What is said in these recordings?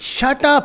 Shut up!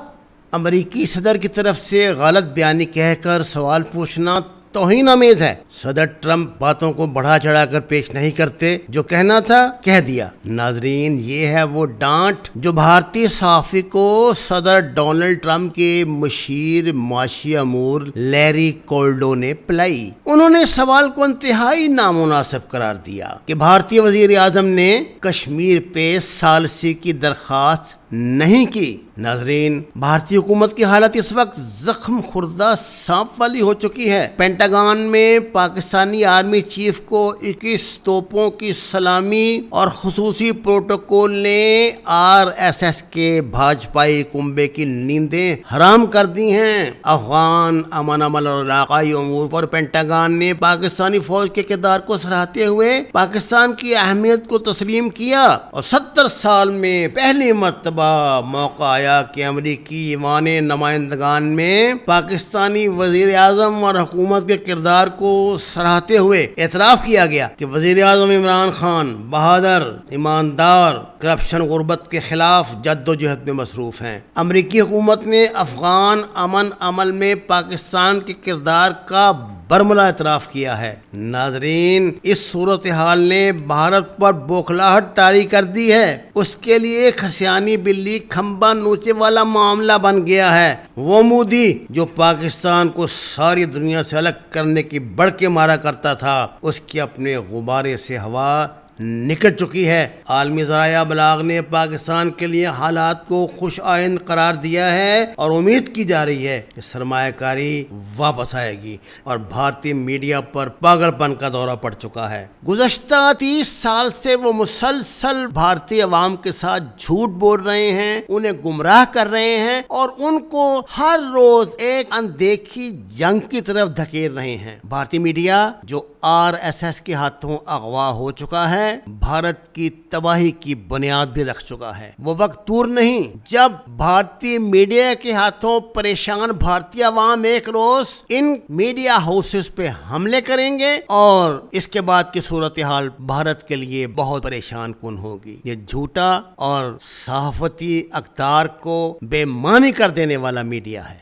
امریکی صدر کی طرف سے غلط بیانی کہہ کر سوال پوچھنا توہین آمیز ہے۔ صدر ٹرمپ باتوں کو بڑھا چڑھا کر پیش نہیں کرتے، جو کہنا تھا کہہ دیا۔ ناظرین، یہ ہے وہ ڈانٹ جو بھارتی صحافی کو صدر ڈونلڈ ٹرمپ کے مشیر معاشی امور لیری کولڈو نے پلائی۔ انہوں نے سوال کو انتہائی نامناسب قرار دیا کہ بھارتی وزیر اعظم نے کشمیر پہ ثالثی کی درخواست نہیں کی۔ ناظرین، بھارتی حکومت کی حالت اس وقت زخم خوردہ سانپ والی ہو چکی ہے۔ پینٹاگان میں پاکستانی آرمی چیف کو 21 توپوں کی سلامی اور خصوصی پروٹوکول نے RSS کے بھاجپائی کنبے کی نیندیں حرام کر دی ہیں۔ افغان امن عمل اور علاقائی امور پر پینٹاگان نے پاکستانی فوج کے کردار کو سراہتے ہوئے پاکستان کی اہمیت کو تسلیم کیا، اور 70 سال میں پہلی مرتبہ موقع آیا کہ امریکی ایوان نمائندگان میں پاکستانی وزیر اعظم اور حکومت کے کردار کو سراہتے ہوئے اعتراف کیا گیا کہ وزیر اعظم عمران خان بہادر، ایماندار، کرپشن غربت کے خلاف جد و جہد میں مصروف ہیں۔ امریکی حکومت نے افغان امن عمل میں پاکستان کے کردار کا برملا اعتراف کیا ہے۔ ناظرین، اس صورتحال نے بھارت پر بوکھلاہٹ طاری کر دی ہے۔ اس کے لیے کھسیانی بلی کھمبا نوچے والا معاملہ بن گیا ہے۔ وہ مودی جو پاکستان کو ساری دنیا سے الگ کرنے کی بڑکے مارا کرتا تھا، اس کے اپنے غبارے سے ہوا نکل چکی ہے۔ عالمی ذرائع ابلاغ نے پاکستان کے لیے حالات کو خوش آئند قرار دیا ہے، اور امید کی جا رہی ہے کہ سرمایہ کاری واپس آئے گی، اور بھارتی میڈیا پر پاگل پن کا دورہ پڑ چکا ہے۔ گزشتہ 30 سال سے وہ مسلسل بھارتی عوام کے ساتھ جھوٹ بول رہے ہیں، انہیں گمراہ کر رہے ہیں، اور ان کو ہر روز ایک اندیکھی جنگ کی طرف دھکیل رہے ہیں۔ بھارتی میڈیا جو RSS کے ہاتھوں اغوا ہو چکا ہے، بھارت کی تباہی کی بنیاد بھی رکھ چکا ہے۔ وہ وقت دور نہیں جب بھارتی میڈیا کے ہاتھوں پریشان بھارتی عوام ایک روز ان میڈیا ہاؤسز پہ حملے کریں گے، اور اس کے بعد کی صورتحال بھارت کے لیے بہت پریشان کن ہوگی۔ یہ جھوٹا اور صحافتی اقدار کو بے معنی کر دینے والا میڈیا ہے۔